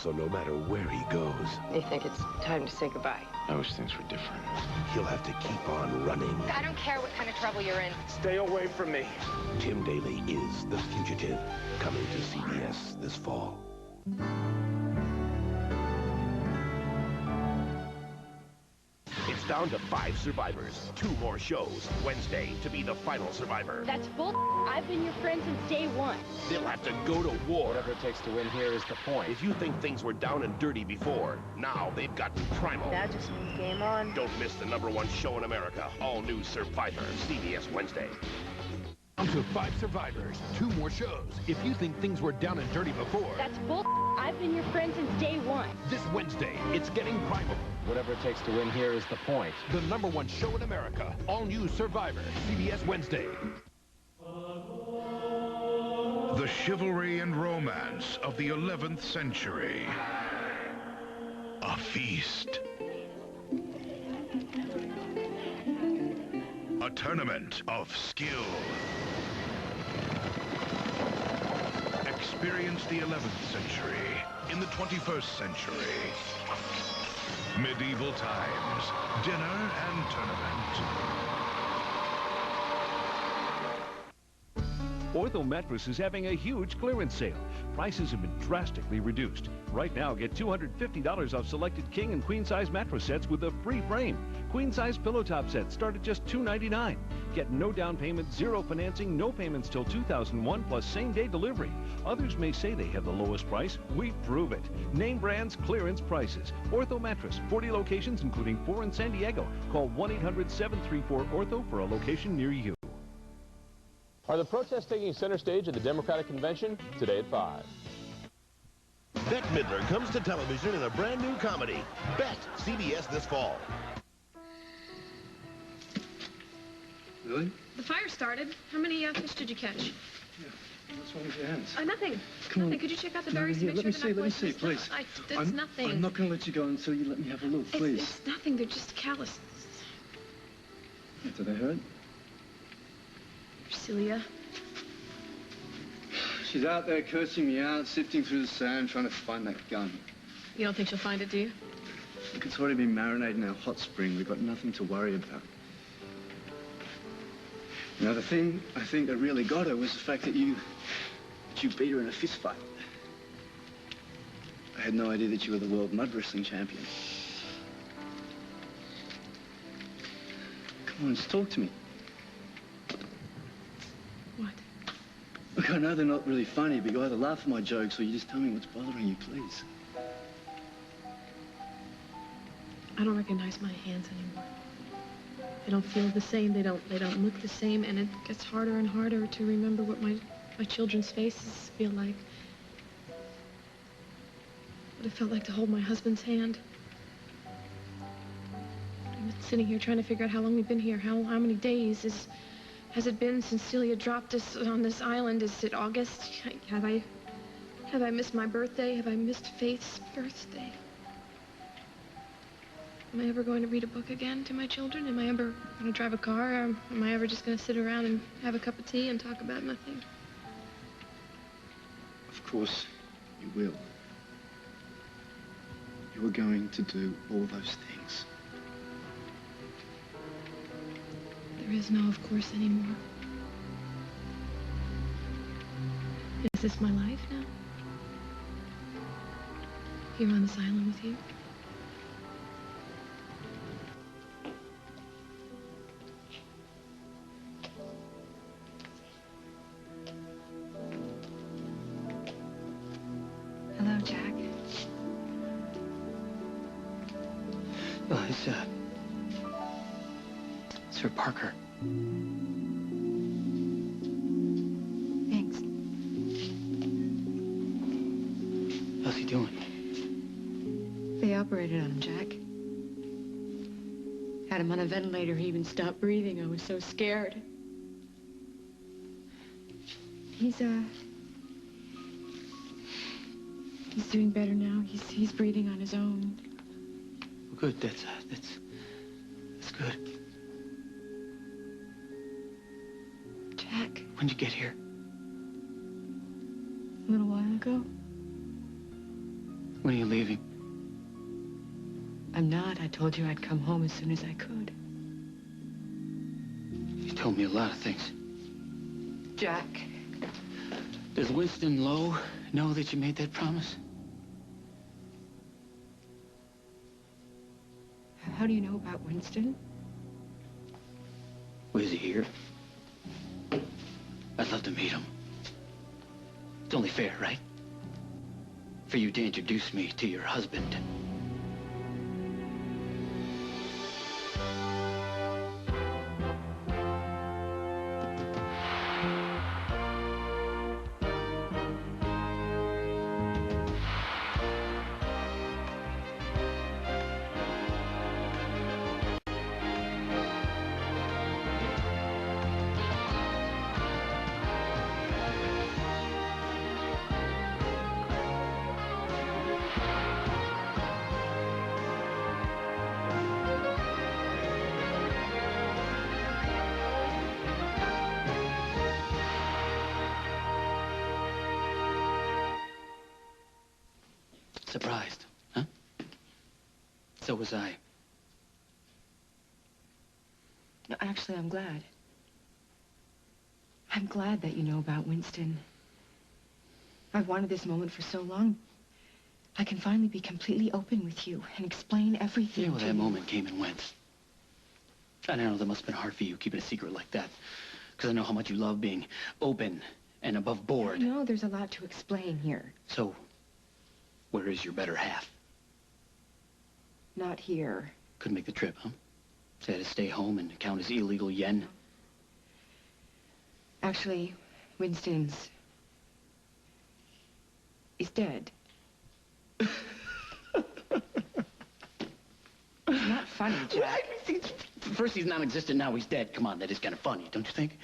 So no matter where he goes... They think it's time to say goodbye. I wish things were different. He'll have to keep on running. I don't care what kind of trouble you're in. Stay away from me. Tim Daly is The Fugitive, coming to CBS this fall. It's down to 5 survivors. 2 more shows. Wednesday to be the final survivor. That's bull. I've been your friend since day one. They'll have to go to war. Whatever it takes to win here is the point. If you think things were down and dirty before, now they've gotten primal. That just means game on. Don't miss the #1 show in America. All new Survivor. CBS Wednesday. Down to 5 survivors. 2 more shows. If you think things were down and dirty before... That's bull. I've been your friend since day one. This Wednesday, it's getting primal. Whatever it takes to win here is the point. The #1 show in America. All new Survivor. CBS Wednesday. The chivalry and romance of the 11th century. A feast. A tournament of skill. Experience the 11th century in the 21st century. Medieval times, dinner and tournament. Ortho Mattress is having a huge clearance sale. Prices have been drastically reduced. Right now, get $250 off selected king and queen size mattress sets with a free frame. Queen size pillow top sets start at just $299. Get no down payment, 0 financing, no payments till 2001 plus same day delivery. Others may say they have the lowest price. We prove it. Name brands, clearance prices. Ortho Mattress, 40 locations including 4 in San Diego. Call 1-800-734-ORTHO for a location near you. Are the protests taking center stage at the Democratic Convention? Today at 5. Bette Midler comes to television in a brand new comedy. Bet, CBS this fall. Really? The fire started. How many fish did you catch? Yeah. What's wrong with your hands? Nothing. Come Nothing. on. Could you check out the berries to make Let sure me they're not see, poisonous? please. It's nothing. I'm not going to let you go until you let me have a look, please. It's nothing. They're just callous. Do they hurt? Celia. She's out there cursing me out, sifting through the sand, trying to find that gun. You don't think she'll find it, do you? Look, it's already been marinated in our hot spring. We've got nothing to worry about. Now, the thing I think that really got her was the fact that you beat her in a fist fight. I had no idea that you were the world mud wrestling champion. Come on, just talk to me. What? Look, I know they're not really funny, but you either laugh at my jokes or you just tell me what's bothering you, please. I don't recognize my hands anymore. They don't feel the same. They don't look the same, and it gets harder and harder to remember what my children's faces feel like. What it felt like to hold my husband's hand. I'm sitting here trying to figure out how long we've been here. How many days has it been since Celia dropped us on this island? Is it August? Have I missed my birthday? Have I missed Faith's birthday? Am I ever going to read a book again to my children? Am I ever going to drive a car? Or am I ever just going to sit around and have a cup of tea and talk about nothing? Of course, you will. You are going to do all those things. There is no of course anymore. Is this my life now? Here on this island with you? Hello, Jack. Oh, it's Sir Parker. Thanks. How's he doing? They operated on him, Jack. Had him on a ventilator. He even stopped breathing. I was so scared. He's doing better now. He's breathing on his own. Well, good. That's good. Jack. When'd you get here? A little while ago. When are you leaving? I'm not. I told you I'd come home as soon as I could. You told me a lot of things. Jack. Does Winston Lowe know that you made that promise? How do you know about Winston? Well, is he here? I'd love to meet him. It's only fair, right? For you to introduce me to your husband. Surprised, huh? So was I. No, actually, I'm glad. I'm glad that you know about Winston. I've wanted this moment for so long. I can finally be completely open with you and explain everything Yeah, well, to that you. moment came and went. I know that must have been hard for you, keeping a secret like that. Because I know how much you love being open and above board. I know there's a lot to explain here. So, where is your better half? Not here. Couldn't make the trip, huh? Say to stay home and count as illegal yen? Actually, Winston's... he's dead. It's not funny, Jack. First he's non-existent, now he's dead. Come on, that is kind of funny, don't you think?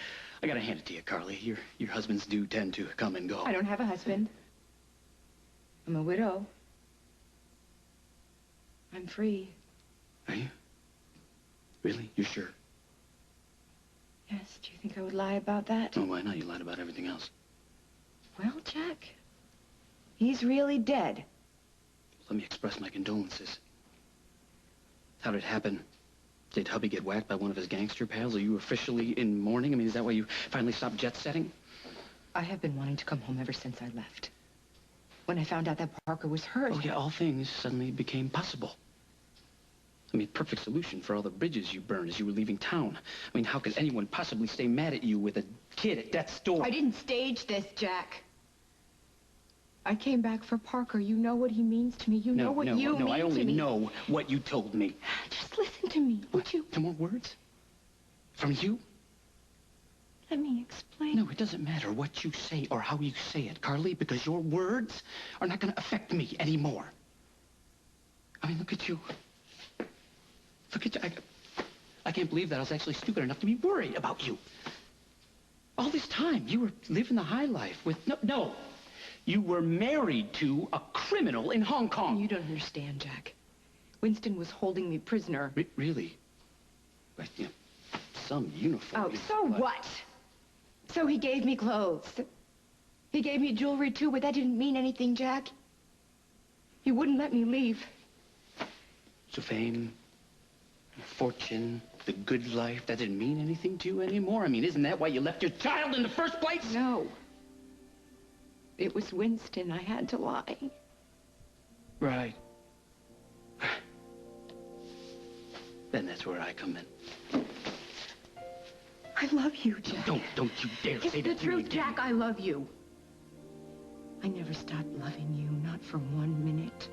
I gotta hand it to you, Carly. Your husbands do tend to come and go. I don't have a husband. I'm a widow. I'm free. Are you? Really? You're sure? Yes, do you think I would lie about that? Oh, why not? You lied about everything else. Well, Jack, he's really dead. Let me express my condolences. How did it happen? Did hubby get whacked by one of his gangster pals? Are you officially in mourning? I mean, is that why you finally stopped jet-setting? I have been wanting to come home ever since I left. When I found out that Parker was hurt... Oh, yeah, all things suddenly became possible. I mean, perfect solution for all the bridges you burned as you were leaving town. I mean, how could anyone possibly stay mad at you with a kid at death's door? I didn't stage this, Jack. I came back for Parker. You know what he means to me. You know what you mean to me. No, I only know what you told me. Just listen to me, won't you? Some more words? From you? Let me explain. No, it doesn't matter what you say or how you say it, Carly, because your words are not going to affect me anymore. I mean, look at you. Look at you. I can't believe that I was actually stupid enough to be worried about you. All this time, you were living the high life with... No. You were married to a criminal in Hong Kong. You don't understand, Jack. Winston was holding me prisoner. Really? But, you know, some uniform. Oh, so what? So he gave me clothes. He gave me jewelry, too, but that didn't mean anything, Jack. He wouldn't let me leave. So fame, fortune, the good life, that didn't mean anything to you anymore? I mean, isn't that why you left your child in the first place? No. It was Winston. I had to lie. Right. Then that's where I come in. I love you, Jack. Don't you dare say that to me again. It's the truth, Jack. I love you. I never stopped loving you, not for 1 minute.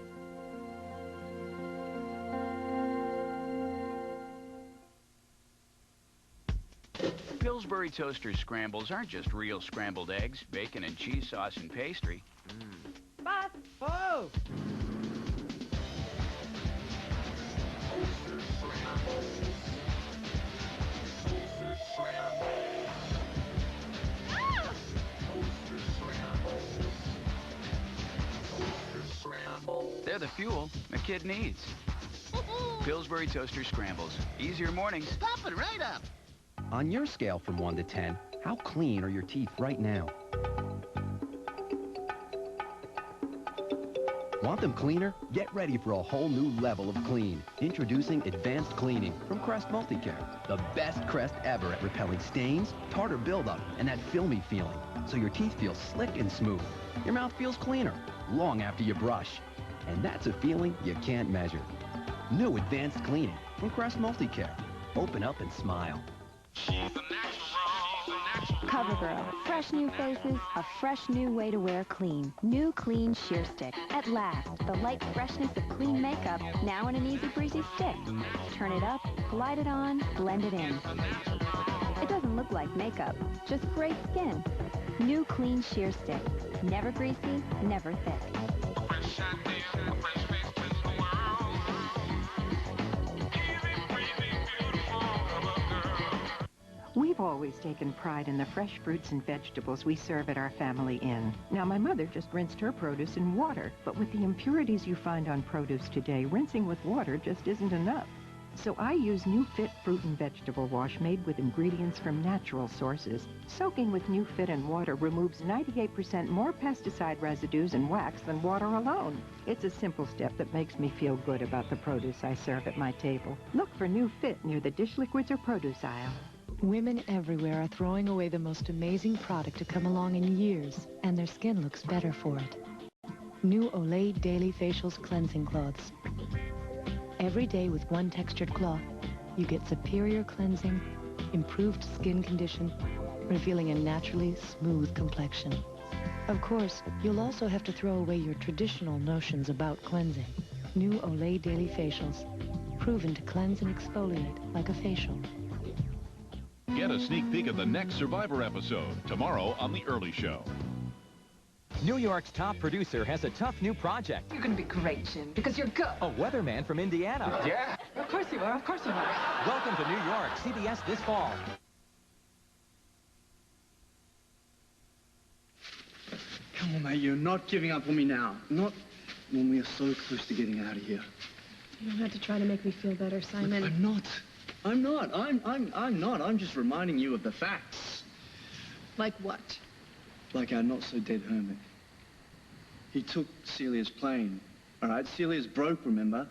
Pillsbury Toaster Scrambles aren't just real scrambled eggs, bacon and cheese sauce and pastry. Boss! Oh! They're the fuel a kid needs. Pillsbury Toaster Scrambles. Easier mornings. Pop it right up! On your scale from 1 to 10, how clean are your teeth right now? Want them cleaner? Get ready for a whole new level of clean. Introducing Advanced Cleaning from Crest Multicare. The best Crest ever at repelling stains, tartar buildup, and that filmy feeling. So your teeth feel slick and smooth. Your mouth feels cleaner long after you brush. And that's a feeling you can't measure. New Advanced Cleaning from Crest Multicare. Open up and smile. CoverGirl. Fresh new faces, a fresh new way to wear clean. New Clean Sheer Stick. At last, the light freshness of clean makeup, now in an easy breezy stick. Turn it up, glide it on, blend it in. It doesn't look like makeup, just great skin. New Clean Sheer Stick. Never greasy, never thick. We've always taken pride in the fresh fruits and vegetables we serve at our family inn. Now, my mother just rinsed her produce in water, but with the impurities you find on produce today, rinsing with water just isn't enough. So I use New Fit fruit and vegetable wash made with ingredients from natural sources. Soaking with New Fit in water removes 98% more pesticide residues and wax than water alone. It's a simple step that makes me feel good about the produce I serve at my table. Look for New Fit near the dish liquids or produce aisle. Women everywhere are throwing away the most amazing product to come along in years, and their skin looks better for it. New Olay Daily Facials Cleansing Cloths. Every day with one textured cloth, you get superior cleansing, improved skin condition, revealing a naturally smooth complexion. Of course, you'll also have to throw away your traditional notions about cleansing. New Olay Daily Facials, proven to cleanse and exfoliate like a facial. Get a sneak peek of the next Survivor episode tomorrow on The Early Show. New York's top producer has a tough new project. You're going to be great, Jim, because you're good. A weatherman from Indiana. Yeah. Of course you are. Of course you are. Welcome to New York, CBS this fall. Come on, mate, you're not giving up on me now. Not when we are so close to getting out of here. You don't have to try to make me feel better, Simon. Look, I'm not. I'm just reminding you of the facts. Like what? Like our not-so-dead hermit. He took Celia's plane. All right, Celia's broke, remember?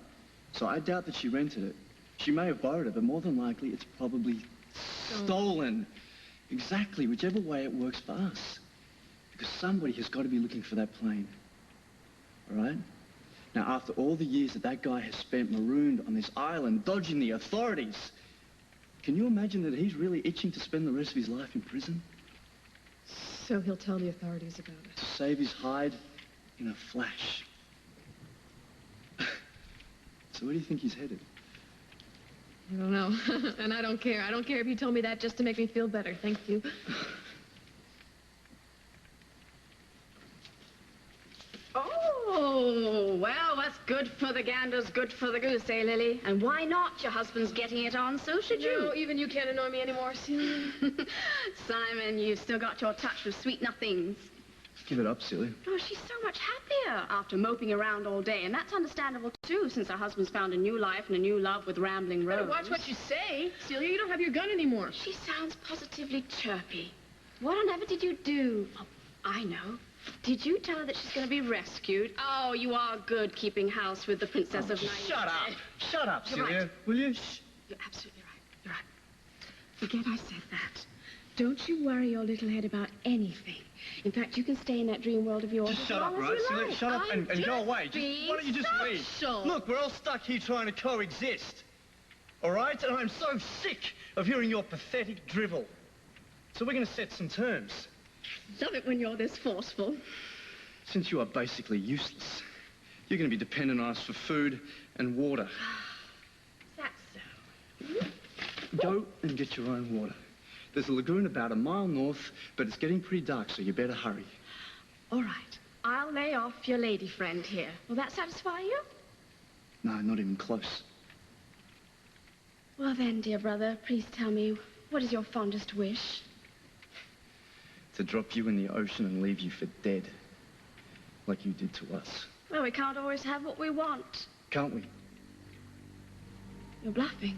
So I doubt that she rented it. She may have borrowed it, but more than likely it's probably stolen. Exactly, whichever way it works for us. Because somebody has got to be looking for that plane. All right? Now, after all the years that guy has spent marooned on this island, dodging the authorities, can you imagine that he's really itching to spend the rest of his life in prison? So he'll tell the authorities about it. To save his hide in a flash. So where do you think he's headed? I don't know. And I don't care. I don't care if you told me that just to make me feel better. Thank you. Oh, well, what's good for the gander's good for the goose, eh, Lily? And why not? Your husband's getting it on, so should you. No, even you can't annoy me anymore, Celia. Simon, you've still got your touch with sweet nothings. Give it up, Celia. Oh, she's so much happier after moping around all day, and that's understandable, too, since her husband's found a new life and a new love with Rambling Rose. Watch what you say. Celia, you don't have your gun anymore. She sounds positively chirpy. What on earth did you do? Oh, I know. Did you tell her that she's going to be rescued? Oh, you are good keeping house with the Princess of Night. Shut up. Shut up, You're Celia. right. Will you? Shh. You're absolutely right. You're right. Forget I said that. Don't you worry your little head about anything. In fact, you can stay in that dream world of yours Just as shut long up, as right, you Celia? like. Shut up and go away. being Why don't you just leave? social. Look, we're all stuck here trying to coexist. All right? And I'm so sick of hearing your pathetic drivel. So we're going to set some terms. Love it when you're this forceful. Since you are basically useless, you're going to be dependent on us for food and water. That's so. Go and get your own water. There's a lagoon about a mile north, but it's getting pretty dark, so you better hurry. All right. I'll lay off your lady friend here. Will that satisfy you? No, not even close. Well then, dear brother, please tell me, what is your fondest wish? To drop you in the ocean and leave you for dead. Like you did to us. Well, we can't always have what we want. Can't we? You're bluffing.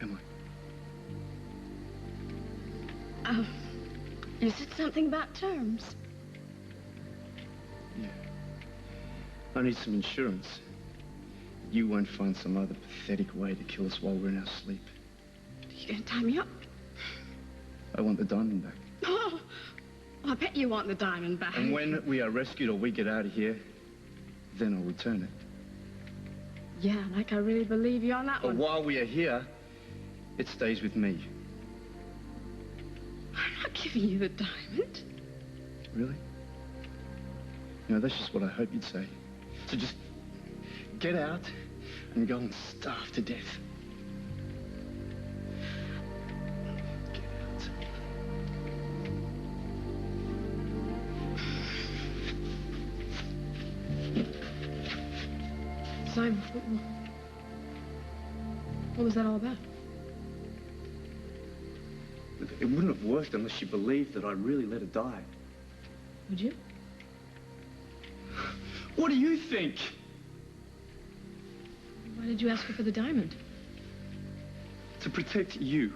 Am I? Oh, you said something about terms. Yeah. I need some insurance. You won't find some other pathetic way to kill us while we're in our sleep. You gonna tie me up? I want the diamond back. Oh, I bet you want the diamond back. And when we are rescued or we get out of here, then I'll return it. Yeah, like I really believe you on that But one. while we are here, it stays with me. I'm not giving you the diamond. Really? You know, that's just what I hope you'd say. So just get out and go and starve to death. Get out. Simon, what was that all about? It wouldn't have worked unless you believed that I'd really let her die. Would you? What do you think? Why did you ask her for the diamond? To protect you.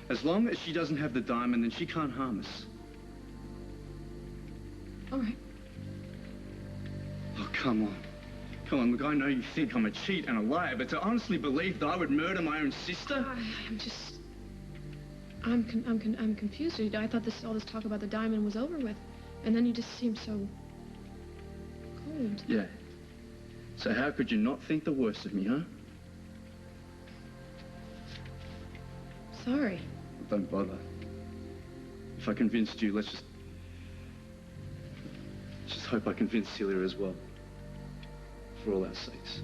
As long as she doesn't have the diamond, then she can't harm us. All right. Oh, come on. Come on, look, I know you think I'm a cheat and a liar, but to honestly believe that I would murder my own sister? I'm confused. I thought all this talk about the diamond was over with. And then you just seemed so cold. Yeah. So how could you not think the worst of me, huh? Sorry. Don't bother. If I convinced you, let's just hope I convince Celia as well. For all our sakes.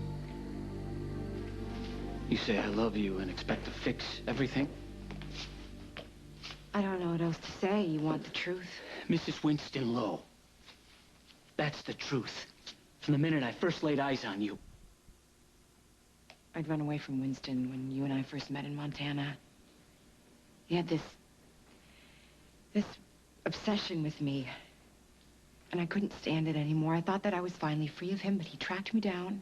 You say I love you and expect to fix everything? I don't know what else to say. You want the truth? Mrs. Winston Lowe. That's the truth. From the minute I first laid eyes on you. I'd run away from Winston when you and I first met in Montana. He had this obsession with me. And I couldn't stand it anymore. I thought that I was finally free of him, but he tracked me down.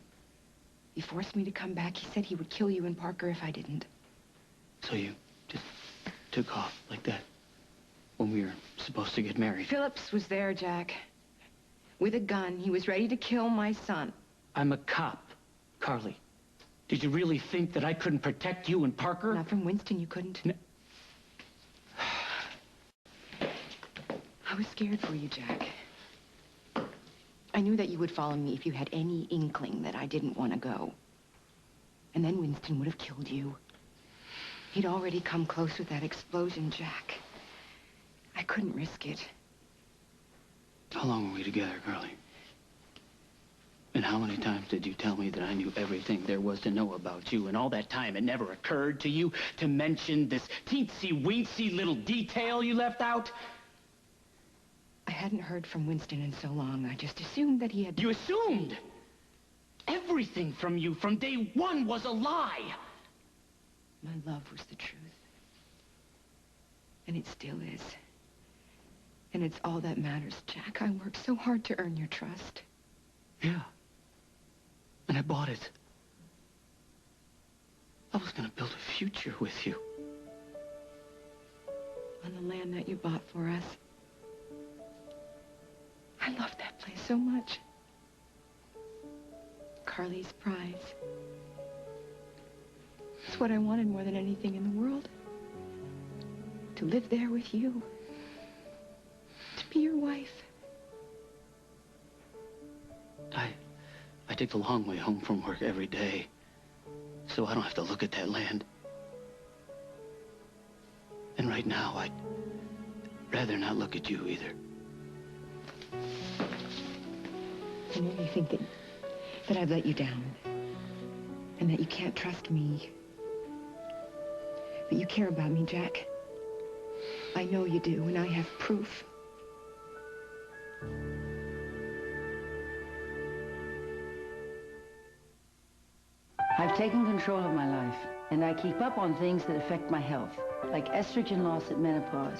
He forced me to come back. He said he would kill you and Parker if I didn't. So you just took off like that when we were supposed to get married? Phillips was there, Jack. With a gun. He was ready to kill my son. I'm a cop, Carly. Did you really think that I couldn't protect you and Parker? Not from Winston, you couldn't. I was scared for you, Jack. I knew that you would follow me if you had any inkling that I didn't want to go. And then Winston would have killed you. He'd already come close with that explosion, Jack. I couldn't risk it. How long were we together, Carly? And how many times did you tell me that I knew everything there was to know about you? And all that time, it never occurred to you to mention this teensy-weensy little detail you left out? I hadn't heard from Winston in so long. I just assumed that he had... You assumed? Everything from you from day one was a lie. My love was the truth. And it still is. And it's all that matters, Jack. I worked so hard to earn your trust. Yeah. And I bought it. I was gonna build a future with you. On the land that you bought for us. I love that place so much. Carly's prize. It's what I wanted more than anything in the world. To live there with you. To be your wife. I take the long way home from work every day, so I don't have to look at that land. And right now, I'd rather not look at you either. I know you think that I've let you down. And that you can't trust me. But you care about me, Jack. I know you do, and I have proof. I've taken control of my life, and I keep up on things that affect my health, like estrogen loss at menopause.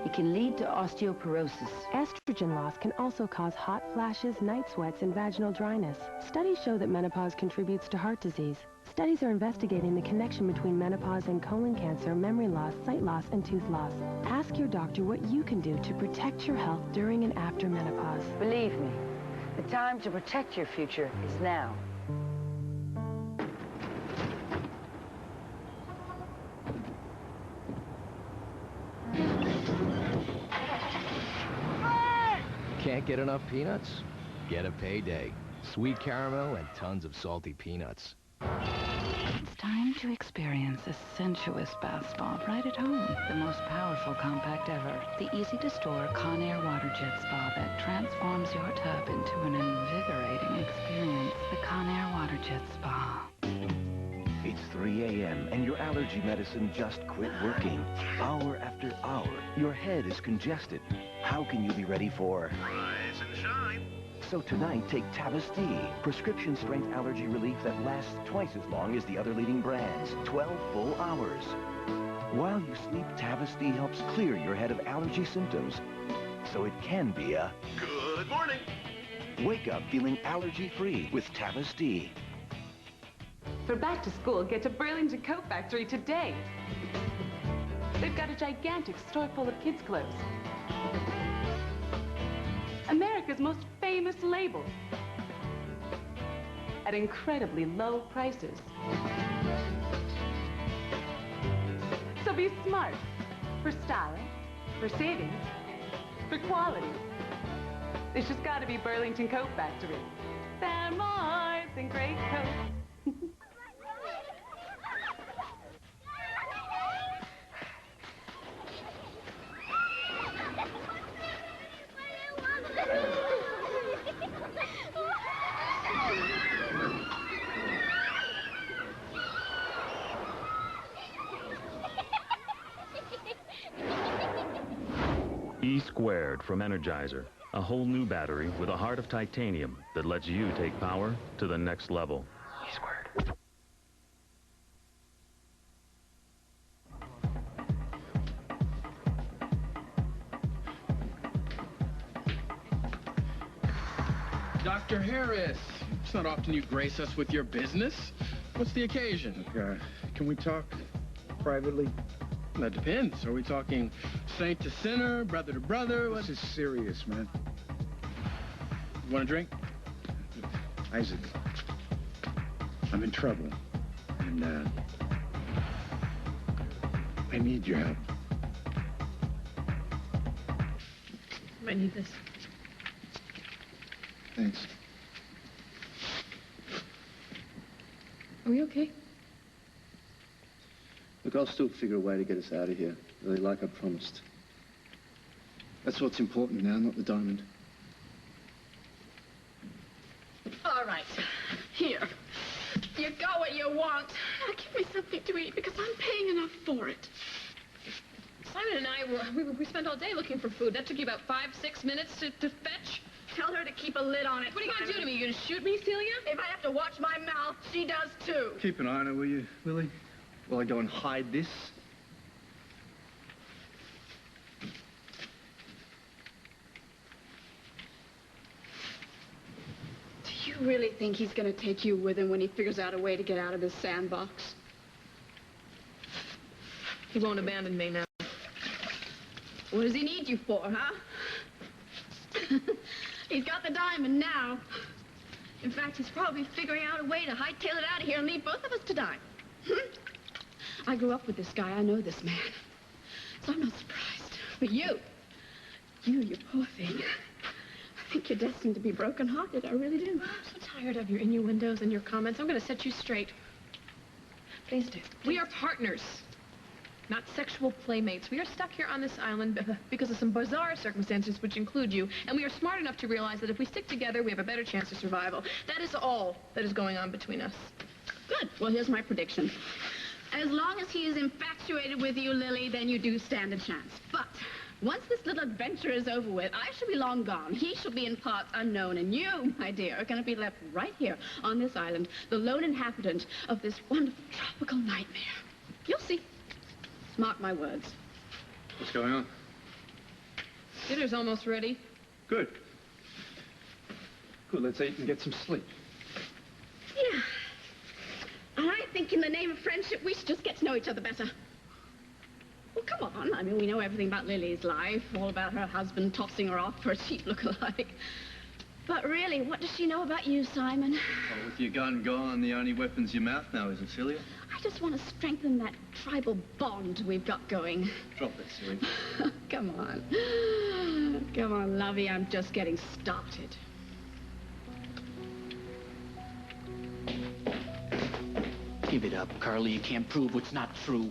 It can lead to osteoporosis. Estrogen loss can also cause hot flashes, night sweats, and vaginal dryness. Studies show that menopause contributes to heart disease. Studies are investigating the connection between menopause and colon cancer, memory loss, sight loss, and tooth loss. Ask your doctor what you can do to protect your health during and after menopause. Believe me, the time to protect your future is now. Can't get enough peanuts? Get a Payday. Sweet caramel and tons of salty peanuts. It's time to experience a sensuous bath spa right at home. The most powerful compact ever. The easy-to-store Conair Water Jet Spa that transforms your tub into an invigorating experience. The Conair Water Jet Spa. It's 3 a.m. and your allergy medicine just quit working. Hour after hour, your head is congested. How can you be ready for rise and shine? So tonight, take Tavasty, prescription-strength allergy relief that lasts twice as long as the other leading brands, 12 full hours. While you sleep, Tavasty helps clear your head of allergy symptoms, so it can be a good morning. Wake up feeling allergy-free with Tavasty. For back to school, get to Burlington Coat Factory today. They've got a gigantic store full of kids' clothes. America's most famous labels at incredibly low prices. So be smart for style, for savings, for quality. This has got to be Burlington Coat Factory. They're more than great coats. E-squared from Energizer. A whole new battery with a heart of titanium that lets you take power to the next level. E-squared. Dr. Harris, it's not often you grace us with your business. What's the occasion? Can we talk privately? That depends. Are we talking saint to sinner, brother to brother? This is serious, man. You want a drink? Isaac, I'm in trouble, and I need your help. I need this. Thanks. Are we okay? Look, I'll still figure a way to get us out of here, really, like I promised. That's what's important now, not the diamond. All right. Here. You got what you want. Now give me something to eat because I'm paying enough for it. Simon and I, we spent all day looking for food. That took you about 5-6 minutes to fetch. Tell her to keep a lid on it. What are you going to do to me? You going to shoot me, Celia? If I have to watch my mouth, she does too. Keep an eye on her, will you, Lily? While I go and hide this? Do you really think he's going to take you with him when he figures out a way to get out of this sandbox? He won't abandon me now. What does he need you for, huh? He's got the diamond now. In fact, he's probably figuring out a way to hightail it out of here and leave both of us to die. I grew up with this guy. I know this man. So I'm not surprised. But you poor thing. I think you're destined to be broken-hearted. I really do. I'm so tired of your innuendos and your comments. I'm going to set you straight. Please do. We are partners, not sexual playmates. We are stuck here on this island because of some bizarre circumstances which include you, and we are smart enough to realize that if we stick together, we have a better chance of survival. That is all that is going on between us. Good. Well, here's my prediction. As long as he is infatuated with you, Lily, then you do stand a chance. But once this little adventure is over with, I shall be long gone. He shall be in parts unknown, and you, my dear, are going to be left right here on this island, the lone inhabitant of this wonderful tropical nightmare. You'll see. Mark my words. What's going on? Dinner's almost ready. Good. Good, let's eat and get some sleep. Yeah. And I think in the name of friendship, we should just get to know each other better. Well, come on. I mean, we know everything about Lily's life, all about her husband tossing her off for a cheap look-alike. But really, what does she know about you, Simon? Well, with your gun gone, the only weapon's your mouth now, isn't it, Celia? I just want to strengthen that tribal bond we've got going. Drop it, Celia. Come on. Come on, lovey, I'm just getting started. Give it up, Carly. You can't prove what's not true.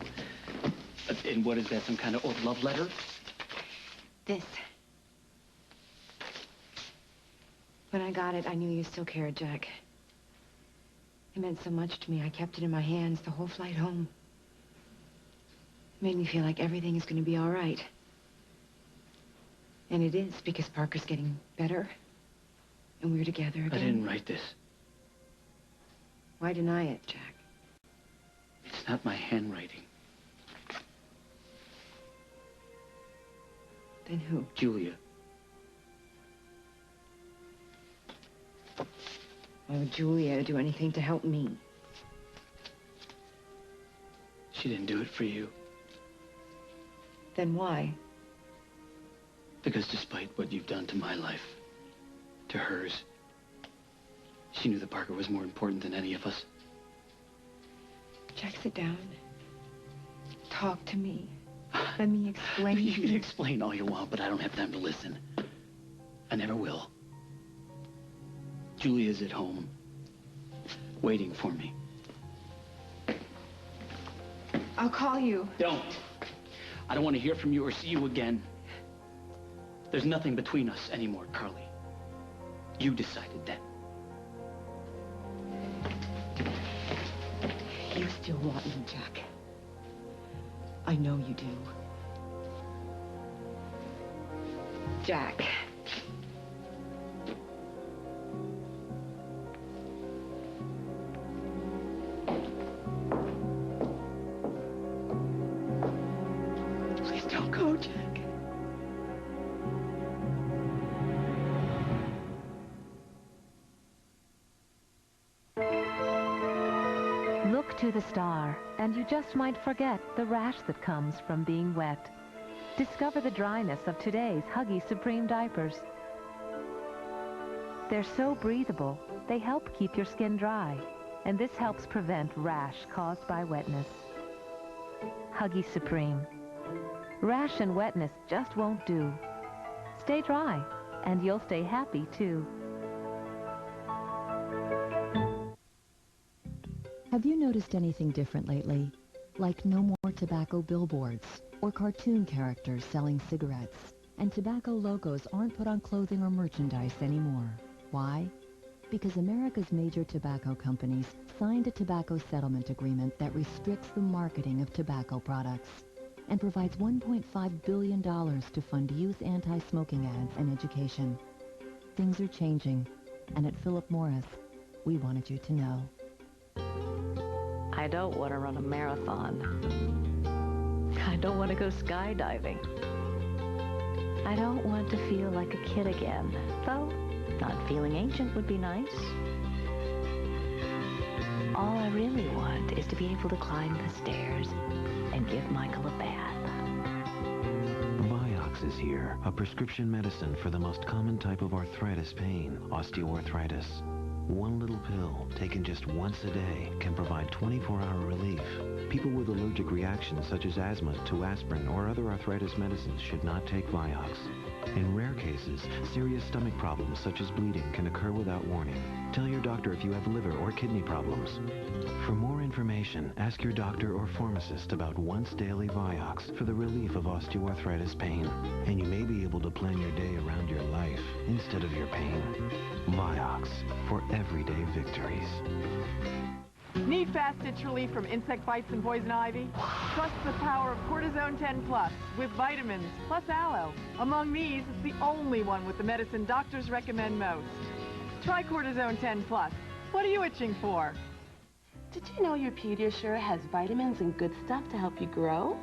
And what is that, some kind of old love letter? This. When I got it, I knew you still cared, Jack. It meant so much to me. I kept it in my hands the whole flight home. It made me feel like everything is going to be all right. And it is, because Parker's getting better. And we're together again. I didn't write this. Why deny it, Jack? It's not my handwriting. Then who? Julia. Why would Julia do anything to help me? She didn't do it for you. Then why? Because despite what you've done to my life, to hers, she knew that Parker was more important than any of us. Jack, sit down. Talk to me. Let me explain. You can explain all you want, but I don't have time to listen. I never will. Julia's at home, waiting for me. I'll call you. Don't. I don't want to hear from you or see you again. There's nothing between us anymore, Carly. You decided that. You still want me, Jack. I know you do. Jack. Please don't go, Jack. Look to the star, and you just might forget the rash that comes from being wet. Discover the dryness of today's Huggy Supreme diapers. They're so breathable, they help keep your skin dry, and this helps prevent rash caused by wetness. Huggy Supreme. Rash and wetness just won't do. Stay dry, and you'll stay happy, too. Have you noticed anything different lately? Like no more tobacco billboards or cartoon characters selling cigarettes. And tobacco logos aren't put on clothing or merchandise anymore. Why? Because America's major tobacco companies signed a tobacco settlement agreement that restricts the marketing of tobacco products and provides $1.5 billion to fund youth anti-smoking ads and education. Things are changing, and at Philip Morris, we wanted you to know. I don't want to run a marathon. I don't want to go skydiving. I don't want to feel like a kid again, though not feeling ancient would be nice. All I really want is to be able to climb the stairs and give Michael a bath. Vioxx is here, a prescription medicine for the most common type of arthritis pain, osteoarthritis. One little pill, taken just once a day, can provide 24-hour relief. People with allergic reactions such as asthma to aspirin or other arthritis medicines should not take Vioxx. In rare cases, serious stomach problems such as bleeding can occur without warning. Tell your doctor if you have liver or kidney problems. For more information, ask your doctor or pharmacist about once daily Vioxx for the relief of osteoarthritis pain. And you may be able to plan your day around your life instead of your pain. Vioxx, for everyday victories. Need fast itch relief from insect bites and poison ivy? Trust the power of Cortisone 10 Plus with vitamins plus aloe. Among these, it's the only one with the medicine doctors recommend most. Try Cortisone 10 Plus. What are you itching for? Did you know your Pediasure has vitamins and good stuff to help you grow?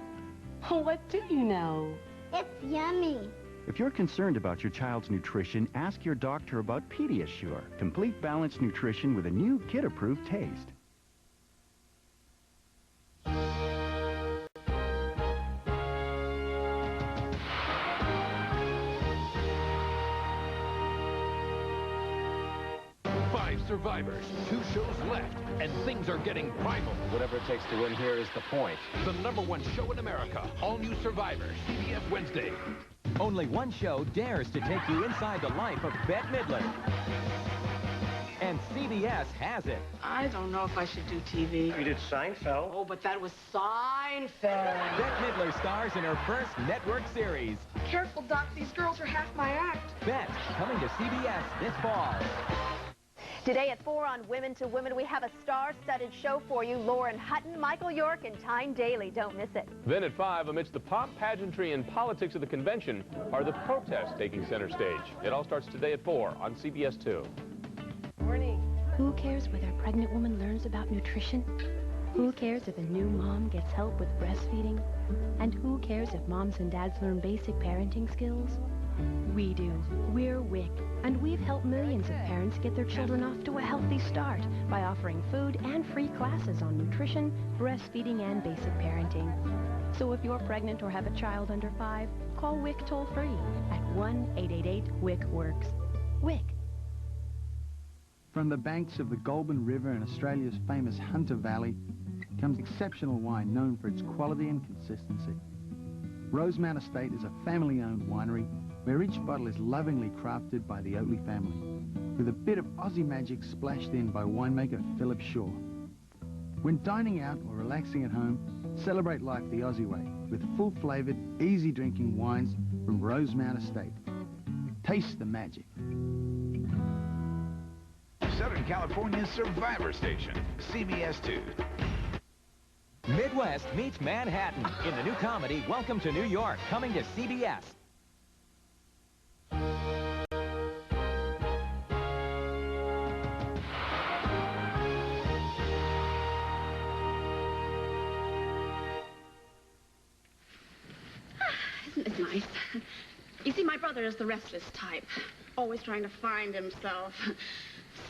What do you know? It's yummy. If you're concerned about your child's nutrition, ask your doctor about Pediasure. Complete balanced nutrition with a new kid-approved taste. survivors. 2 shows left, and things are getting primal. Whatever it takes to win here is the point. The #1 show in America, All New Survivor, CBS Wednesday. Only one show dares to take you inside the life of Bette Midler. And CBS has it. I don't know if I should do TV. You did Seinfeld. Oh, but that was Seinfeld. Bette Midler stars in her first network series. Careful, Doc. These girls are half my act. Bette, coming to CBS this fall. Today at 4 on Women to Women, we have a star-studded show for you. Lauren Hutton, Michael York, and Tyne Daly. Don't miss it. Then at 5, amidst the pomp, pageantry, and politics of the convention, are the protests taking center stage. It all starts today at 4 on CBS 2. Morning. Who cares whether a pregnant woman learns about nutrition? Who cares if a new mom gets help with breastfeeding? And who cares if moms and dads learn basic parenting skills? We do. We're WIC, and we've helped millions of parents get their children off to a healthy start by offering food and free classes on nutrition, breastfeeding, and basic parenting. So if you're pregnant or have a child under 5, call WIC toll-free at 1-888-WIC-WORKS. WIC. From the banks of the Goulburn River and Australia's famous Hunter Valley comes exceptional wine known for its quality and consistency. Rosemount Estate is a family-owned winery where each bottle is lovingly crafted by the Atwt family, with a bit of Aussie magic splashed in by winemaker Philip Shaw. When dining out or relaxing at home, celebrate life the Aussie way with full-flavoured, easy-drinking wines from Rosemount Estate. Taste the magic. Southern California's Survivor Station, CBS 2. Midwest meets Manhattan in the new comedy Welcome to New York, coming to CBS. Isn't this nice? You see, my brother is the restless type, always trying to find himself.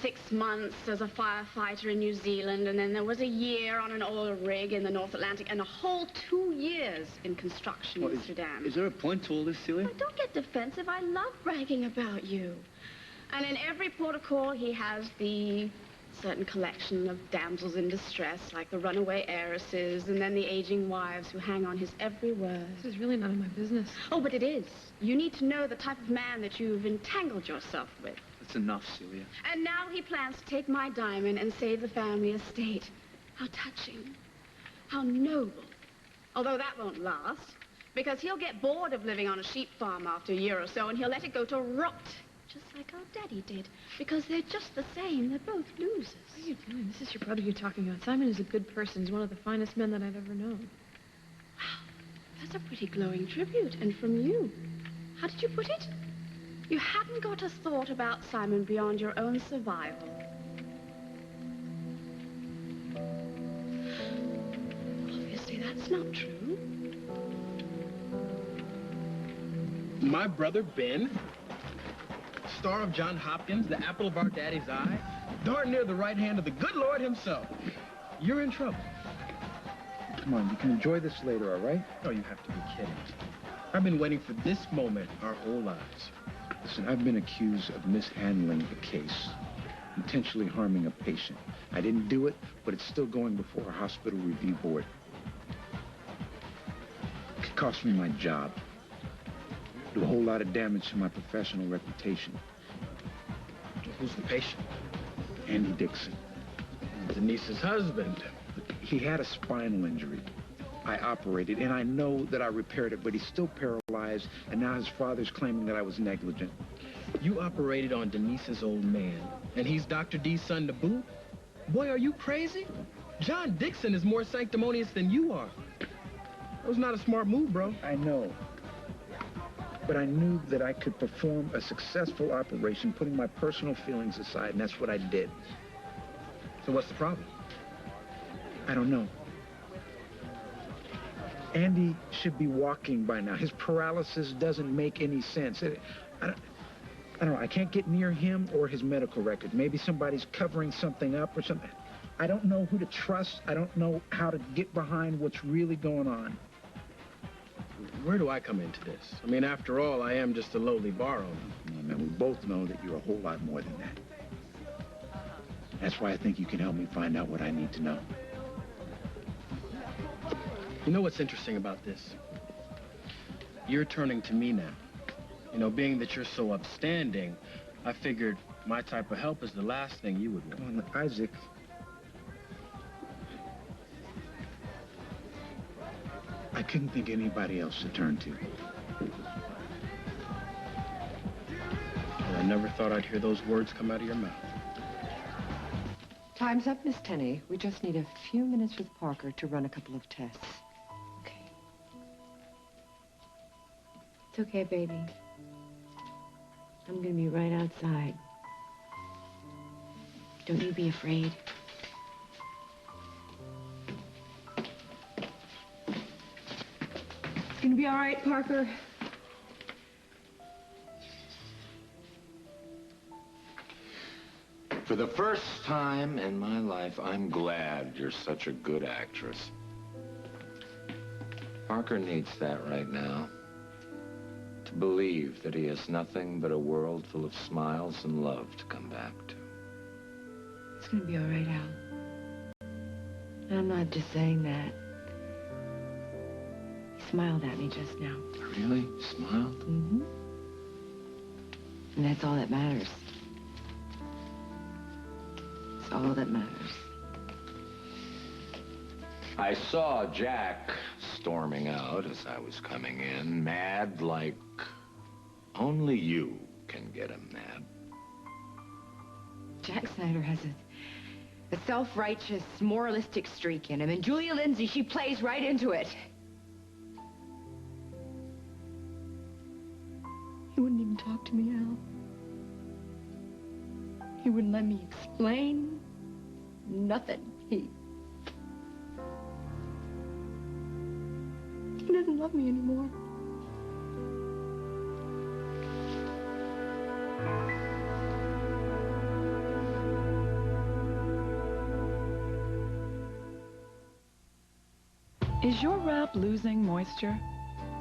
6 months as a firefighter in New Zealand, and then there was a year on an oil rig in the North Atlantic, and a whole 2 years in construction in Sudan. Is there a point to all this, Celia? Oh, don't get defensive. I love bragging about you. And in every port of call, he has the certain collection of damsels in distress, like the runaway heiresses, and then the aging wives who hang on his every word. This is really none of my business. Oh, but it is. You need to know the type of man that you've entangled yourself with. That's enough, Celia. And now he plans to take my diamond and save the family estate. How touching. How noble. Although that won't last, because he'll get bored of living on a sheep farm after a year or so, and he'll let it go to rot, just like our daddy did, because they're just the same. They're both losers. What are you doing? This is your brother you're talking about. Simon is a good person. He's one of the finest men that I've ever known. Wow, that's a pretty glowing tribute, and from you. How did you put it? You hadn't got a thought about Simon beyond your own survival. Obviously, that's not true. My brother, Ben, star of John Hopkins, the apple of our daddy's eye, darn near the right hand of the good Lord himself. You're in trouble. Come on, you can enjoy this later, all right? Oh, you have to be kidding. I've been waiting for this moment our whole lives. Listen, I've been accused of mishandling a case, intentionally harming a patient. I didn't do it, but it's still going before a hospital review board. It could cost me my job. Do a whole lot of damage to my professional reputation. Who's the patient? Andy Dixon. Denise's husband. He had a spinal injury. I operated, and I know that I repaired it, but he's still paralyzed, and now his father's claiming that I was negligent. You operated on Denise's old man, and he's Dr. D's son to boot? Boy, are you crazy? John Dixon is more sanctimonious than you are. That was not a smart move, bro. I know. But I knew that I could perform a successful operation, putting my personal feelings aside, and that's what I did. So what's the problem? I don't know. Andy should be walking by now. His paralysis doesn't make any sense. I don't know. I can't get near him or his medical record. Maybe somebody's covering something up or something. I don't know who to trust. I don't know how to get behind what's really going on. Where do I come into this? I mean, after all, I am just a lowly bar owner. Yeah, man, we both know that you're a whole lot more than that. That's why I think you can help me find out what I need to know. You know what's interesting about this? You're turning to me now. You know, being that you're so upstanding, I figured my type of help is the last thing you would want. Well, Isaac, I couldn't think of anybody else to turn to. Well, I never thought I'd hear those words come out of your mouth. Time's up, Miss Tenney. We just need a few minutes with Parker to run a couple of tests. It's okay, baby. I'm gonna be right outside. Don't you be afraid. It's gonna be all right, Parker. For the first time in my life, I'm glad you're such a good actress. Parker needs that right now. To believe that he has nothing but a world full of smiles and love to come back to. It's gonna be all right, Al. And I'm not just saying that. He smiled at me just now. Really? Smiled? Mm-hmm. And that's all that matters. It's all that matters. I saw Jack storming out as I was coming in, mad like only you can get him mad. Jack Snyder has a self-righteous, moralistic streak in him, and Julia Lindsay, she plays right into it. He wouldn't even talk to me, Al. He wouldn't let me explain nothing. He doesn't love me anymore. Is your wrap losing moisture?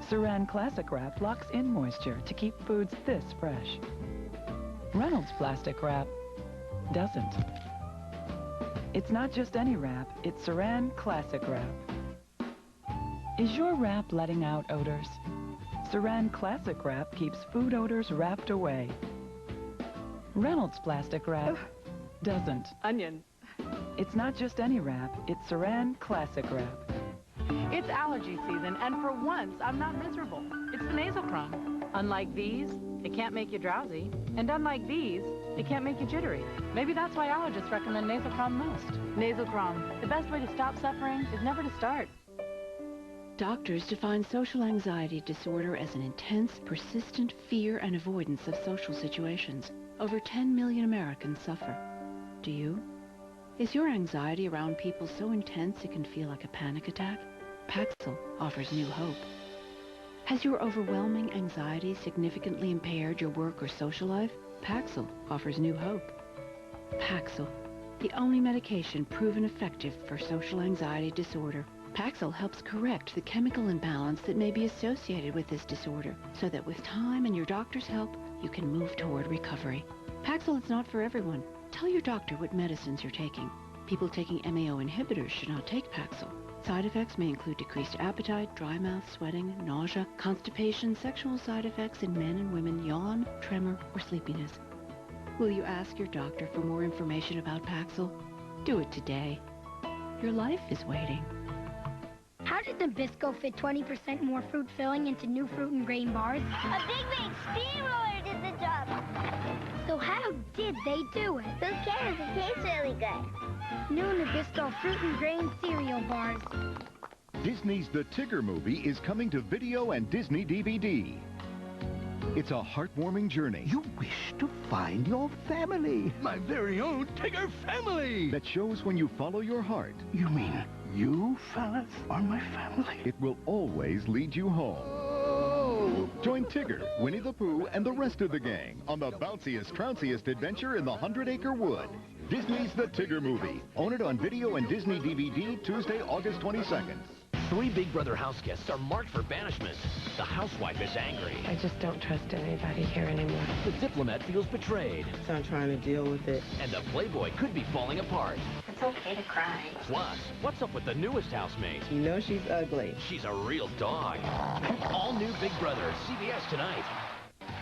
Saran Classic Wrap locks in moisture to keep foods this fresh. Reynolds Plastic Wrap doesn't. It's not just any wrap, it's Saran Classic Wrap. Is your wrap letting out odors? Saran Classic Wrap keeps food odors wrapped away. Reynolds Plastic Wrap doesn't. Onion. It's not just any wrap, it's Saran Classic Wrap. It's allergy season, and for once, I'm not miserable. It's the Nasal Chrome. Unlike these, it can't make you drowsy. And unlike these, it can't make you jittery. Maybe that's why allergists recommend Nasal Chrome most. Nasal Chrome. The best way to stop suffering is never to start. Doctors define social anxiety disorder as an intense, persistent fear and avoidance of social situations. Over 10 million Americans suffer. Do you? Is your anxiety around people so intense it can feel like a panic attack? Paxil offers new hope. Has your overwhelming anxiety significantly impaired your work or social life? Paxil offers new hope. Paxil, the only medication proven effective for social anxiety disorder. Paxil helps correct the chemical imbalance that may be associated with this disorder, so that with time and your doctor's help, you can move toward recovery. Paxil is not for everyone. Tell your doctor what medicines you're taking. People taking MAO inhibitors should not take Paxil. Side effects may include decreased appetite, dry mouth, sweating, nausea, constipation, sexual side effects in men and women, yawn, tremor, or sleepiness. Will you ask your doctor for more information about Paxil? Do it today. Your life is waiting. How did Nabisco fit 20% more fruit filling into new fruit and grain bars? A big steamroller did the job. So how did they do it? Who cares? It tastes really good. New Nabisco fruit and grain cereal bars. Disney's The Tigger Movie is coming to video and Disney DVD. It's a heartwarming journey. You wish to find your family. My very own Tigger family. That shows when you follow your heart. You mean you fellas are my family? It will always lead you home. Oh. Join Tigger, Winnie the Pooh, and the rest of the gang on the bounciest, trounciest adventure in the 100-Acre Wood. Disney's The Tigger Movie. Own it on video and Disney DVD Tuesday, August 22nd. 3 Big Brother house guests are marked for banishment. The housewife is angry. I just don't trust anybody here anymore. The diplomat feels betrayed. So I'm trying to deal with it. And the playboy could be falling apart. It's okay to cry. Plus, what's up with the newest housemate? You know she's ugly. She's a real dog. All new Big Brother, CBS tonight.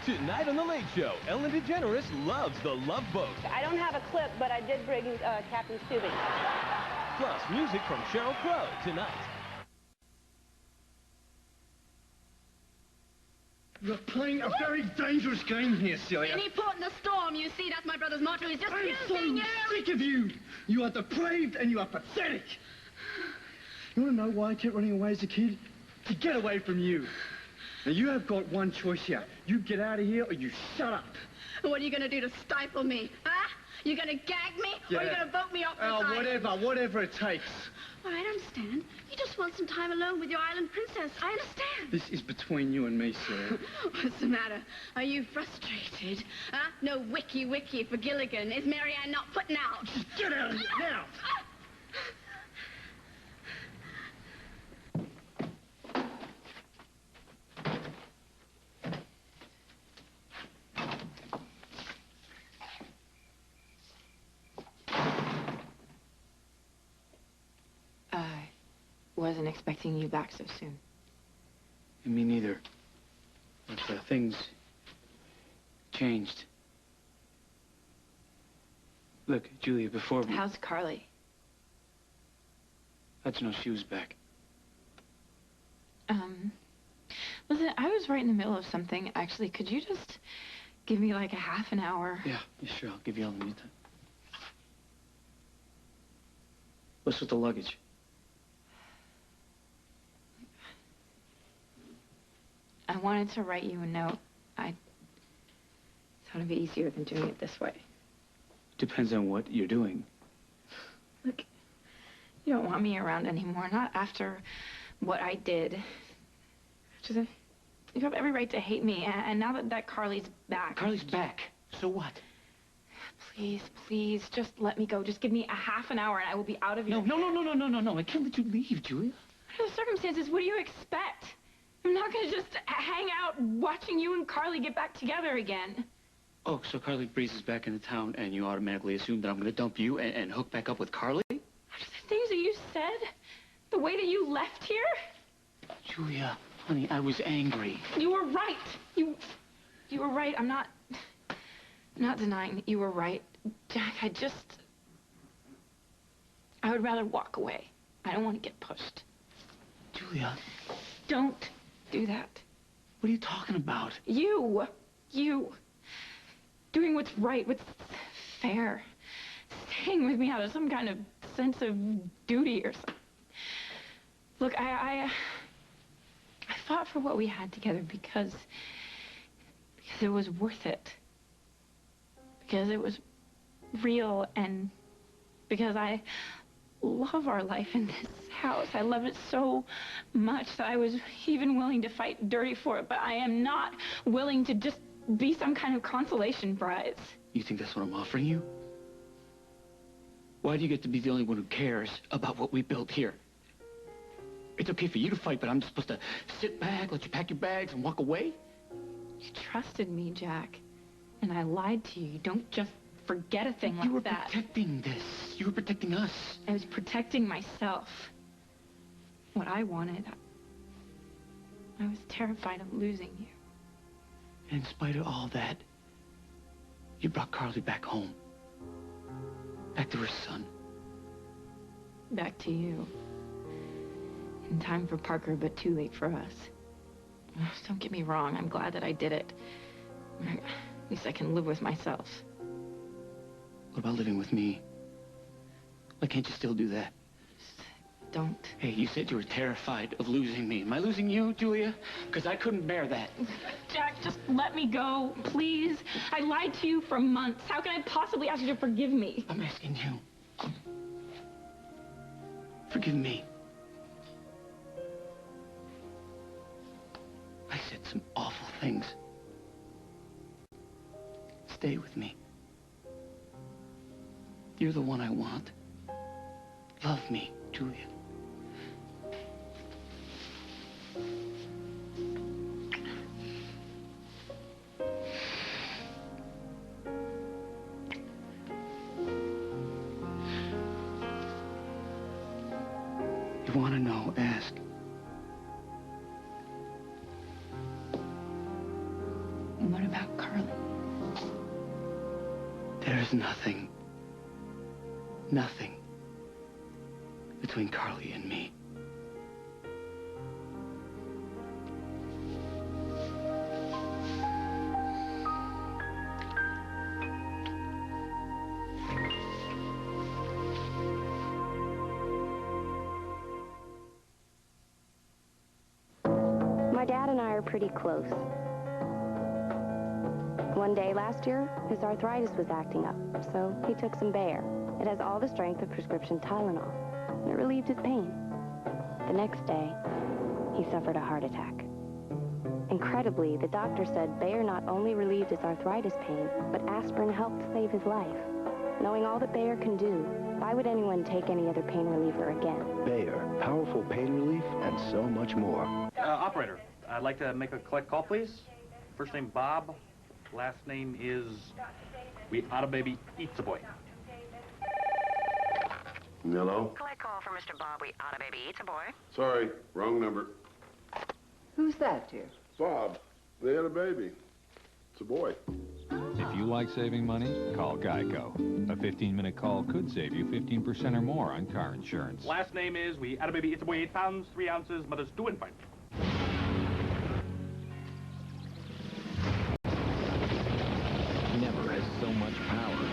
Tonight on The Late Show, Ellen DeGeneres loves the Love Boat. I don't have a clip, but I did bring Captain Stubing. Plus, music from Sheryl Crow tonight. You're playing a very dangerous game here, Celia. Any port in the storm, you see, that's my brother's motto. He's just I'm using so you. sick of you. You are depraved and you are pathetic. You want to know why I kept running away as a kid? To get away from you. Now, you have got one choice here. You get out of here or you shut up. What are you going to do to stifle me, huh? You going to gag me? Or are you going to vote me off this island? Whatever it takes. All right, I understand. You just want some time alone with your island princess. I understand. This is between you and me, Celia. What's the matter? Are you frustrated? Huh? No wiki for Gilligan. Is Marianne not putting out? Just get out of here now. Wasn't expecting you back so soon. Me neither. But things changed. Look, Julia, before we... How's Carly? How'd you know she was back? Listen, I was right in the middle of something. Actually, could you just give me like a half an hour? Yeah, sure. I'll give you all the meantime. What's with the luggage? I wanted to write you a note. I thought it'd be easier than doing it this way. Depends on what you're doing. Look, you don't want me around anymore. Not after what I did. Just, you have every right to hate me. And now that Carly's back... Carly's back. So what? Please, just let me go. Just give me a half an hour and I will be out of your... No. I can't let you leave, Julia. Under the circumstances, what do you expect? I'm not going to just hang out watching you and Carly get back together again. Oh, so Carly breezes back into town and you automatically assume that I'm going to dump you and hook back up with Carly? After the things that you said, the way that you left here? Julia, honey, I was angry. You were right. You were right. I'm not denying that you were right. Jack, I would rather walk away. I don't want to get pushed. Julia. Don't do that. What are you talking about? You. Doing what's right, what's fair. Staying with me out of some kind of sense of duty or something. Look, I fought for what we had together because it was worth it. Because it was real and because I love our life in this house. I love it so much that I was even willing to fight dirty for it, but I am not willing to just be some kind of consolation prize. You think that's what I'm offering you? Why do you get to be the only one who cares about what we built here? It's okay for you to fight, but I'm just supposed to sit back, let you pack your bags, and walk away? You trusted me, Jack, and I lied to you. You don't just forget a thing like that. You were protecting this. You were protecting us. I was protecting myself. What I wanted. I was terrified of losing you. And in spite of all that, you brought Carly back home. Back to her son. Back to you. In time for Parker, but too late for us. Don't get me wrong. I'm glad that I did it. At least I can live with myself. What about living with me? Why can't you still do that? Don't. Hey, you said you were terrified of losing me. Am I losing you, Julia? Because I couldn't bear that. Jack, just let me go, please. I lied to you for months. How can I possibly ask you to forgive me? I'm asking you. Forgive me. I said some awful things. Stay with me. You're the one I want. Love me, Julia. You want to know, ask. And what about Carly? There's nothing between Carly and me. My dad and I are pretty close. One day last year, his arthritis was acting up, so he took some Bayer. It has all the strength of prescription Tylenol, and it relieved his pain. The next day, he suffered a heart attack. Incredibly, the doctor said Bayer not only relieved his arthritis pain, but aspirin helped save his life. Knowing all that Bayer can do, why would anyone take any other pain reliever again? Bayer, powerful pain relief and so much more. Operator, I'd like to make a collect call, please. First name Bob, last name is We Oughta Baby Eats a Boy. Hello? Collect call for Mr. Bob. We Oughta Baby Eats a Boy. Sorry, wrong number. Who's that, dear? Bob, they had a baby. It's a boy. If you like saving money, call Geico. A 15-minute call could save you 15% or more on car insurance. Last name is We Oughta Baby Eats a Boy, 8 pounds, 3 ounces, mother's doing fine. Never has so much power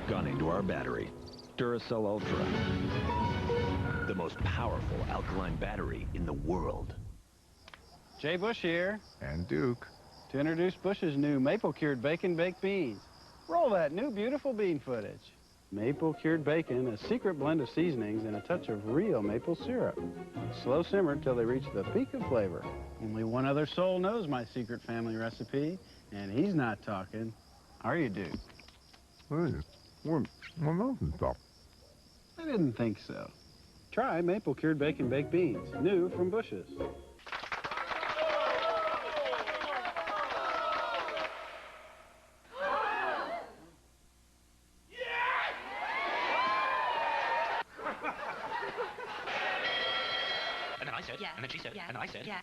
gone into our battery. Duracell Ultra. The most powerful alkaline battery in the world. Jay Bush here. And Duke. To introduce Bush's new maple-cured bacon baked beans. Roll that new beautiful bean footage. Maple-cured bacon, a secret blend of seasonings and a touch of real maple syrup. Slow simmered till they reach the peak of flavor. Only one other soul knows my secret family recipe, and he's not talking. Are you, Duke? What nothing stuff? I didn't think so. Try maple-cured bacon baked beans, new from Bush's. And then I said, yeah. And then she said, yeah. And I said. Yeah.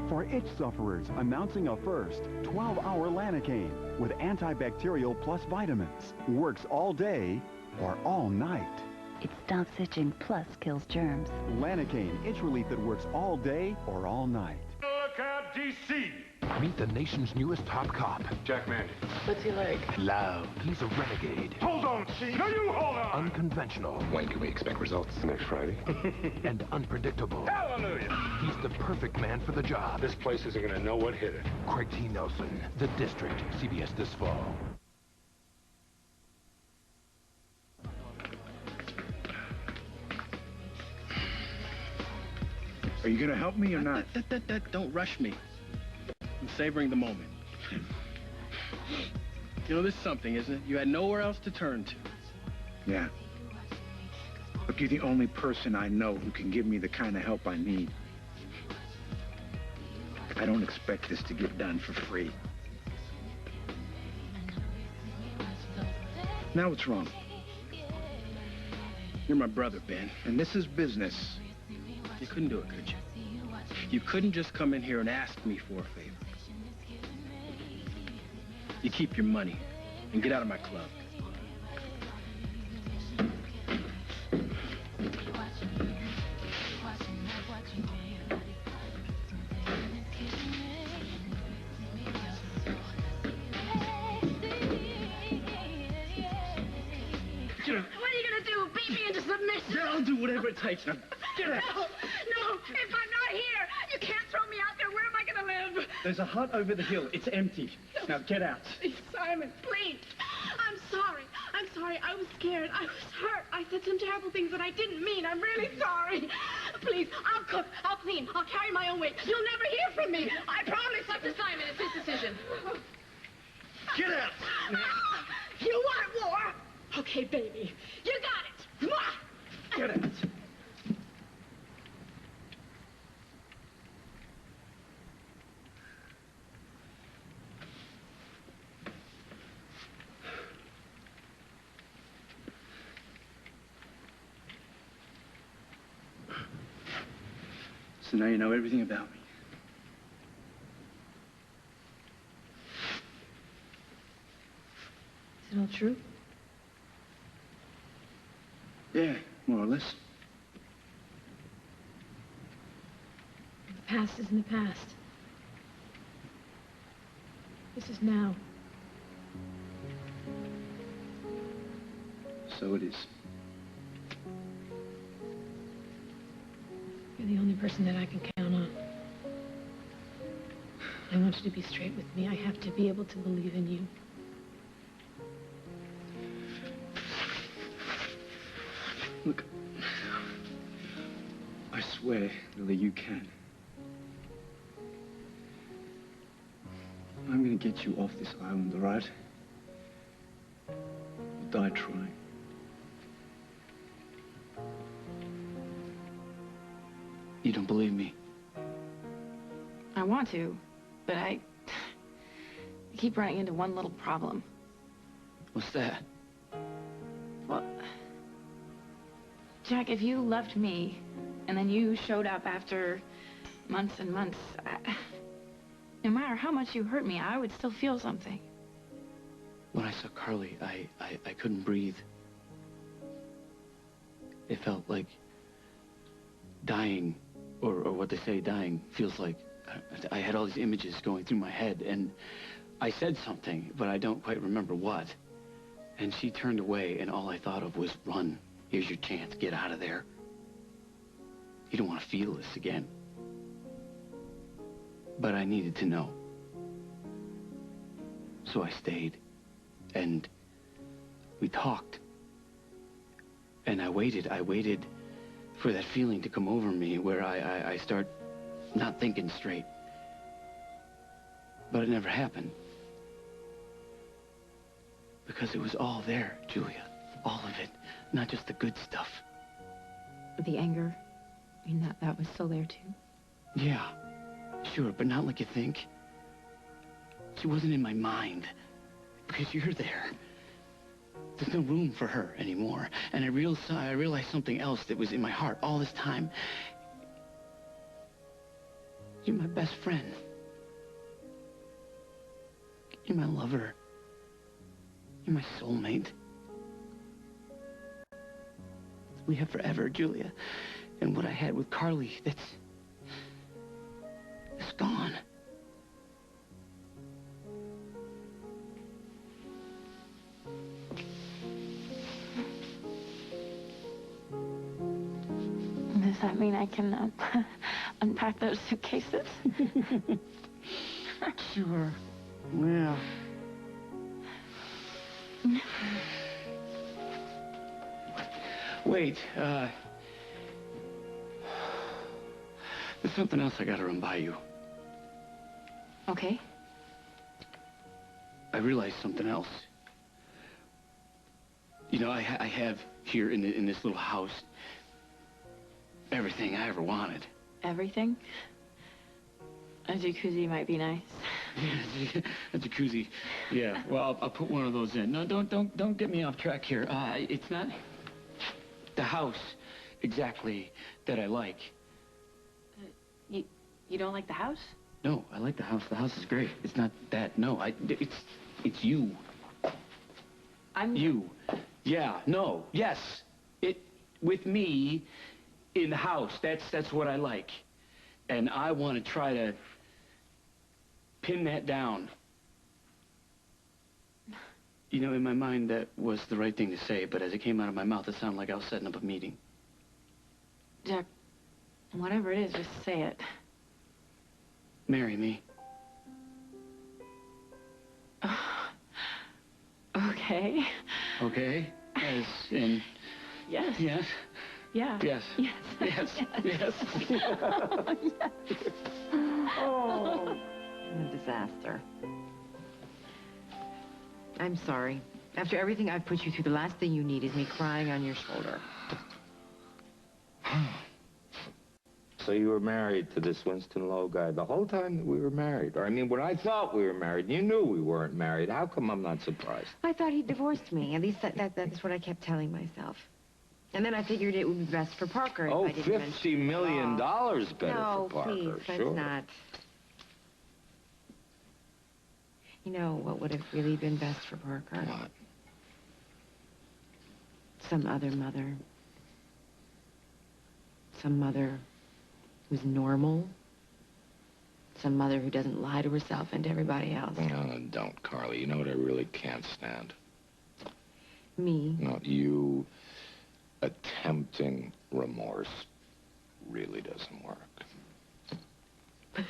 For itch sufferers, announcing a first 12-hour Lanacaine with antibacterial plus vitamins. Works all day or all night. It stops itching plus kills germs. Lanacaine, itch relief that works all day or all night. Look out, DC! Meet the nation's newest top cop, Jack Mandy. What's he like? Loud. He's a renegade. Hold on, Chief. No, you hold on! Unconventional. When can we expect results? Next Friday. And unpredictable. Hallelujah! He's the perfect man for the job. This place isn't gonna know what hit it. Craig T. Nelson, The District, CBS this fall. Are you gonna help me or not? Don't rush me. I'm savoring the moment. You know, this is something, isn't it? You had nowhere else to turn to. Yeah. Look, you're the only person I know who can give me the kind of help I need. I don't expect this to get done for free. Now what's wrong? You're my brother, Ben. And this is business. You couldn't do it, could you? You couldn't just come in here and ask me for a favor. You keep your money and get out of my club. What are you gonna do? Beat me into submission? Yeah, I'll do whatever it takes. Now, get out. No, if I'm not here, you can't throw me out there. Where am I gonna live? There's a hut over the hill. It's empty. Now, get out. Simon, please. I'm sorry. sorry. I was scared. I was hurt. I said some terrible things that I didn't mean. I'm really sorry. Please, I'll cook. I'll clean. I'll carry my own weight. You'll never hear from me. I promise. Up to Simon. It's his decision. Get out! You want war? Okay, baby. You got it. Mwah! Get out! So now you know everything about me. Is it all true? Yeah, more or less. The past is in the past. This is now. So it is. You're the only person that I can count on. I want you to be straight with me. I have to be able to believe in you. Look, I swear, Lily, you can. I'm gonna get you off this island, all right? You'll die trying. You don't believe me? I want to, but I keep running into one little problem. What's that? Well, Jack, if you left me and then you showed up after months and months, no matter how much you hurt me, I would still feel something. When I saw Carly, I couldn't breathe. It felt like dying, or what they say dying feels like. I had all these images going through my head, and I said something, but I don't quite remember what. And she turned away, and all I thought of was, run. Here's your chance. Get out of there. You don't want to feel this again. But I needed to know. So I stayed, and we talked. And I waited for that feeling to come over me where I start not thinking straight. But it never happened. Because it was all there, Julia. All of it. Not just the good stuff. The anger, I mean, that was still there, too. Yeah, sure, but not like you think. She wasn't in my mind. Because you're there. There's no room for her anymore. And I realized something else that was in my heart all this time. You're my best friend. You're my lover. You're my soulmate. We have forever, Julia. And what I had with Carly, it's gone. Does that mean I can unpack those suitcases? Sure. Yeah. Wait, there's something else I gotta run by you. Okay. I realized something else. You know, I have here in this little house everything I ever wanted. Everything? A jacuzzi might be nice. Yeah, a jacuzzi. Yeah. Well, I'll put one of those in. No, don't get me off track here. It's not the house exactly that I like. You don't like the house? No, I like the house. The house is great. It's not that. No, it's you. I'm you. Yeah. No. Yes. With me in the house. That's what I like. And I want to try to pin that down. You know, in my mind, that was the right thing to say, but as it came out of my mouth, it sounded like I was setting up a meeting. Jack, whatever it is, just say it. Marry me. Okay. Okay? As in... Yes. Yes? Yeah. Yes. Yes. Yes. Yes. Yes. Oh. What a disaster. I'm sorry. After everything I've put you through, the last thing you need is me crying on your shoulder. So you were married to this Winston Lowe guy the whole time that we were married? Or, I mean, when I thought we were married, you knew we weren't married. How come I'm not surprised? I thought he divorced me. At least that's what I kept telling myself. And then I figured it would be best for Parker if I didn't mention $50 million better no, for Parker, please, let's sure. not. You know what would have really been best for Parker? What? Some other mother. Some mother who's normal. Some mother who doesn't lie to herself and to everybody else. No, don't, Carly. You know what I really can't stand? Me? No, you attempting remorse really doesn't work. Oh,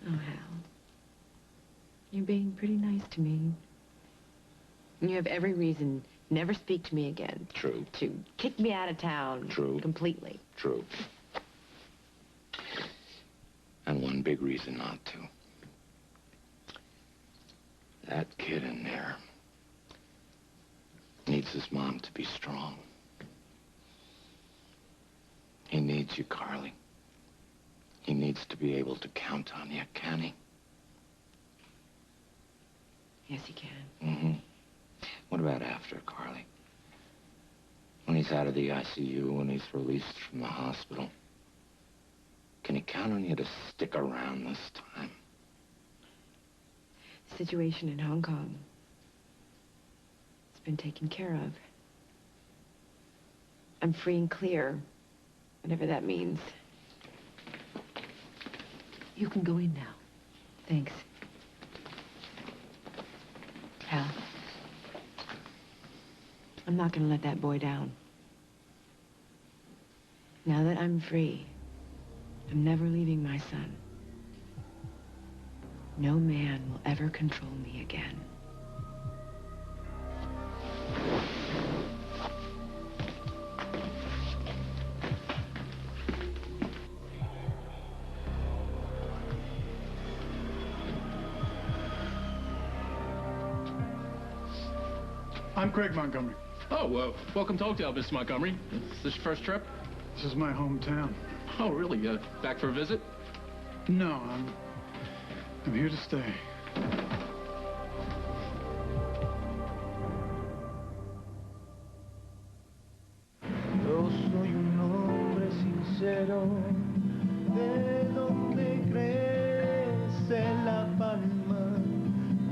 Hal. You're being pretty nice to me. You have every reason never speak to me again. True. To kick me out of town. True. Completely. True. And one big reason not to. That kid in there needs his mom to be strong. He needs you, Carly. He needs to be able to count on you, can he? Yes, he can. Mm-hmm. What about after, Carly? When he's out of the ICU, when he's released from the hospital? Can he count on you to stick around this time? The situation in Hong Kong has been taken care of. I'm free and clear, whatever that means. You can go in now. Thanks. Hal, I'm not gonna let that boy down. Now that I'm free, I'm never leaving my son. No man will ever control me again. I'm Craig Montgomery. Oh, welcome to Oakdale, Miss Montgomery. Is this your first trip? This is my hometown. Oh, really? Back for a visit? No, I'm here to stay. Yo soy un hombre sincero, de donde crece la palma.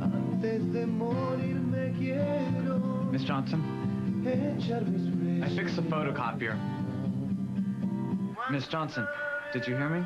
Antes de morir me quiero. Miss Johnson, I fixed the photocopier. Miss Johnson, did you hear me?